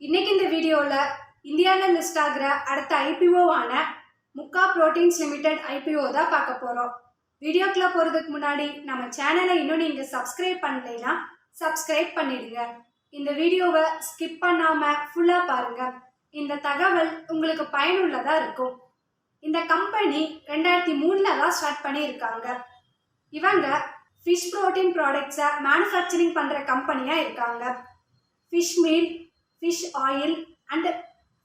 இன்னைக்கு இந்த வீடியோவில் இந்தியாவில் லிஸ்ட் ஆகிற அடுத்த ஐபிஓவான முக்கா புரோட்டீன்ஸ் லிமிடெட் ஐபிஓ தான் பார்க்க போகிறோம். வீடியோக்குள்ளே போகிறதுக்கு முன்னாடி நம்ம சேனலை இன்னும் நீங்கள் சப்ஸ்கிரைப் பண்ணலைன்னா சப்ஸ்கிரைப் பண்ணிடுங்க. இந்த வீடியோவை ஸ்கிப் பண்ணாமல் ஃபுல்லாக பாருங்கள். இந்த தகவல் உங்களுக்கு பயனுள்ளதாக இருக்கும். இந்த கம்பெனி 2003 தான் ஸ்டார்ட் பண்ணியிருக்காங்க. இவங்க ஃபிஷ் ப்ரோட்டீன் ப்ராடக்ட்ஸை மேனுஃபேக்சரிங் பண்ணுற கம்பெனியாக இருக்காங்க. Fish meal, fish oil and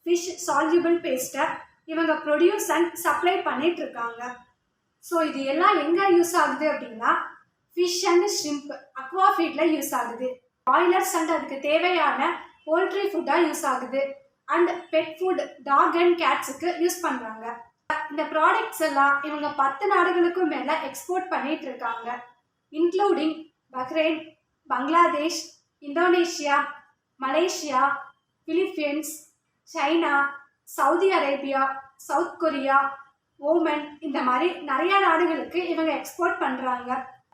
fish soluble பேஸ்ட்டை இவங்க ப்ரொடியூஸ் அண்ட் சப்ளை பண்ணிட்டு இருக்காங்க. ஸோ இது எல்லாம் எங்கே யூஸ் ஆகுது அப்படின்னா ஃபிஷ் அண்ட் ஷ்ரிம்ப் அக்வா ஃபீடில் யூஸ் ஆகுது. பாய்லர்ஸ் அண்ட் அதுக்கு தேவையான போல்ட்ரி ஃபுட்டாக யூஸ் ஆகுது. And pet food dog and கேட்ஸுக்கு யூஸ் பண்ணுறாங்க. இந்த ப்ராடக்ட்ஸ் எல்லாம் இவங்க 10 நாடுகளுக்கும் மேலே எக்ஸ்போர்ட் பண்ணிட்டு இருக்காங்க, including Bahrain, Bangladesh, Indonesia, Malaysia, Philippines, China, Saudi Arabia, south Korea, Oman, இந்த மாதிரி நிறையா நாடுகளுக்கு இவங்க எக்ஸ்போர்ட் பண்ணுறாங்க.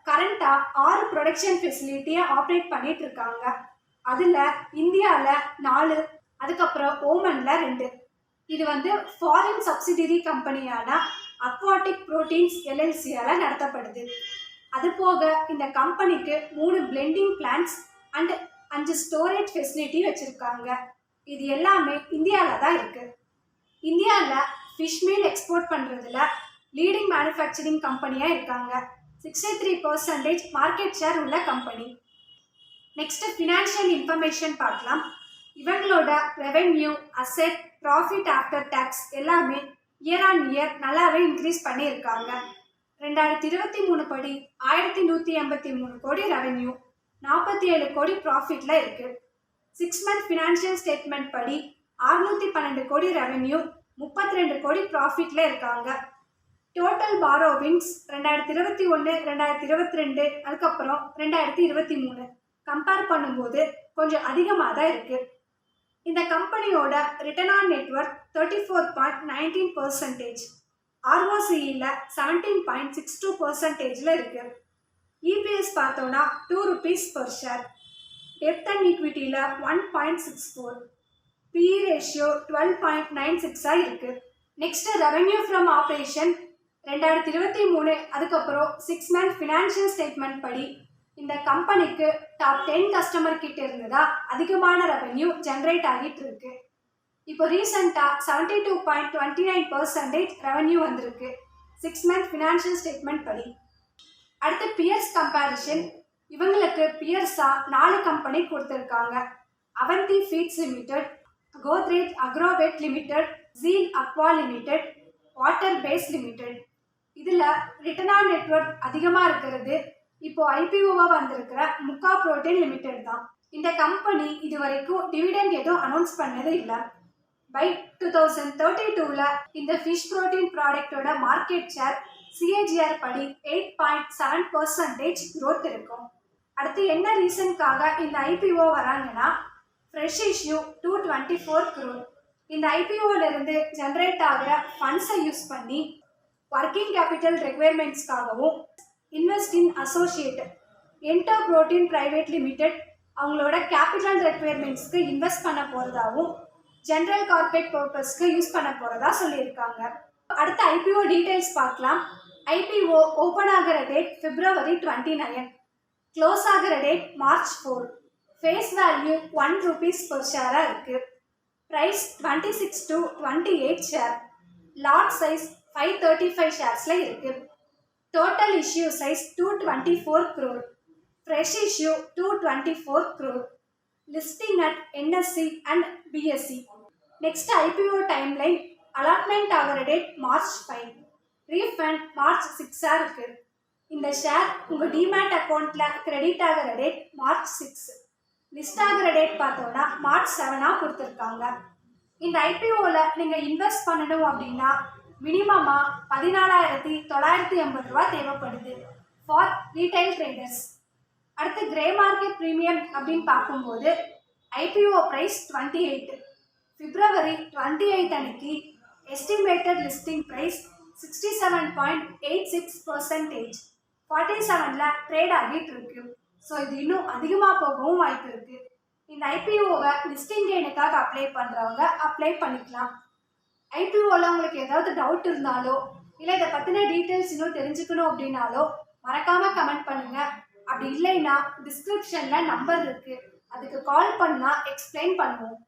கரண்ட்டாக 6 ப்ரொடக்ஷன் ஃபெசிலிட்டியை ஆப்ரேட் பண்ணிட்டு இருக்காங்க. அதில் இந்தியாவில் 4, அதுக்கப்புறம் ஓமனில் 2. இது ஃபாரின் சப்சிடரி கம்பெனியான அக்வாட்டிக் புரோட்டீன்ஸ் எல்எல்சியால் நடத்தப்படுது. அது போக இந்த கம்பெனிக்கு 3 blending plants and 5 storage facility வச்சுருக்காங்க. இது எல்லாமே இந்தியாவில் தான் இருக்குது. இந்தியாவில் ஃபிஷ் மீல் எக்ஸ்போர்ட் பண்ணுறதுல லீடிங் மேனுஃபேக்சரிங் கம்பெனியாக இருக்காங்க. 63% மார்க்கெட் ஷேர் உள்ள கம்பெனி. நெக்ஸ்ட்டு ஃபினான்ஷியல் இன்ஃபர்மேஷன் பார்க்கலாம். இவங்களோட revenue, asset, profit after tax எல்லாமே இயர் ஆன் இயர் நல்லாவே இன்க்ரீஸ் பண்ணியிருக்காங்க. 2023 படி 1183 கோடி ரெவென்யூ, 47 கோடி ப்ராஃபிட்டில் இருக்குது. 6 மந்த் ஃபினான்ஷியல் ஸ்டேட்மெண்ட் படி 612 கோடி ரெவென்யூ, 32 கோடி ப்ராஃபிட்டில் இருக்காங்க. டோட்டல் பாரோவிங்ஸ் 2021, 2022, அதுக்கப்புறம் 2023 கம்பேர் பண்ணும்போது கொஞ்சம் அதிகமாக தான் இருக்குது. இந்த கம்பெனியோட ரிட்டர்ன் ஆன் நெட்வொர்க் 34.19%, ROCEயில் 17.62% இருக்குது. EPS பார்த்தோன்னா 2 rupees per share. Depth and ஈக்விட்டியில் 1.64, PE ரேஷியோ 12.96 இருக்குது. நெக்ஸ்ட்டு ரெவென்யூ ஃப்ரம் ஆப்ரேஷன் 2023, அதுக்கப்புறம் 6 மந்த் ஃபினான்ஷியல் ஸ்டேட்மெண்ட் படி இந்த கம்பெனிக்கு டாப் 10 கஸ்டமர் கிட்ட இருந்ததா அதிகமான ரெவென்யூ ஜென்ரேட் ஆகிட்டு இருக்கு. இப்போ ரீசெண்டாக 72.29% ரெவென்யூ வந்திருக்கு 6 மந்த் ஃபினான்ஷியல் ஸ்டேட்மெண்ட் படி. அடுத்து பியர்ஸ் கம்பேரிஷன். இவங்களுக்கு பியர்ஸாக 4 கம்பெனி கொடுத்துருக்காங்க. Avanti feeds limited, Godrej agrovet limited, zeal aqua limited, water base limited. இதில் ரிட்டர்ன் ஆன் நெட்வொர்க் அதிகமாக இருக்கிறது இப்போ ஐபிஓவாக வந்திருக்கிற முக்கா புரோட்டீன் லிமிடெட் தான். இந்த கம்பெனி இது வரைக்கும் டிவிடெண்ட் எதுவும் அனௌன்ஸ் பண்ணது இல்லை. பை 2032 இந்த ஃபிஷ் புரோட்டீன் ப்ராடக்டோட மார்க்கெட் ஷேர் CAGR படி 8.7% growth இருக்கும். அடுத்து என்ன ரீசனுக்காக இந்த ஐபிஓ வராங்கன்னா ஃப்ரெஷ் இஷ்யூ 224 crore. இந்த ஐபிஓவிலிருந்து ஜென்ரேட் ஆகிற ஃபண்ட்ஸை யூஸ் பண்ணி ஒர்க்கிங் கேபிட்டல் ரெக்குயர்மெண்ட்ஸ்க்காகவும் invest in associate ento protein private limited அவங்களோட கேபிட்டல் ரெக்குயர்மெண்ட்ஸ்க்கு இன்வெஸ்ட் பண்ண போகிறதாகவும் ஜென்ரல் கார்பரேட் பர்பஸ்க்கு யூஸ் பண்ண போகிறதா சொல்லியிருக்காங்க. அடுத்த ஐபிஓ டீட்டெயில்ஸ் பார்க்கலாம். ஐபிஓ ஓப்பன் ஆகிற டேட் February 29, க்ளோஸ் ஆகிற date March 4. Face value 1 rupees per ஷேராக இருக்குது. Price 26 to 28 share. Lot size 535 ஷேர்ஸில் இருக்குது. Total issue size 224 crore. Fresh issue 224 crore. Listing at NSE and BSE. Next IPO timeline. Allotment ஆகிற date March 5. Refund March 6 இருக்குது. இந்த share உங்கள் demat அக்கௌண்ட்டில் credit ஆகிற டேட் March 6. லிஸ்ட் ஆகிற date பார்த்தோன்னா March 7 கொடுத்துருக்காங்க. இந்த ஐபிஓவில் நீங்கள் இன்வெஸ்ட் பண்ணணும் அப்படின்னா மினிமமாக 14,980 ரூபா தேவைப்படுது ஃபார் ரீட்டைல் ட்ரேடர்ஸ். அடுத்து கிரே மார்க்கெட் ப்ரீமியம் அப்படின்னு பார்க்கும்போது ஐபிஓ ப்ரைஸ் 28. February 28 அன்னைக்கு எஸ்டிமேட்டட் லிஸ்டிங் ப்ரைஸ் 67.86%, 47ல் ட்ரேட் ஆகிட்டு இருக்கு. ஸோ இது இன்னும் அதிகமாக போகவும் வாய்ப்பு இருக்குது. இந்த ஐபிஓவை லிஸ்டிங் கெயினுக்காக அப்ளை பண்ணுறவங்க அப்ளை பண்ணிக்கலாம். ஐபிஓவில் உங்களுக்கு ஏதாவது டவுட் இருந்தாலோ இல்லை இதை பற்றின டீட்டெயில்ஸ் இன்னும் தெரிஞ்சுக்கணும் அப்படின்னாலோ மறக்காமல் கமெண்ட் பண்ணுங்கள். அப்படி இல்லைன்னா டிஸ்கிரிப்ஷனில் நம்பர் இருக்குது, அதுக்கு கால் பண்ணால் எக்ஸ்பிளைன் பண்ணுவோம்.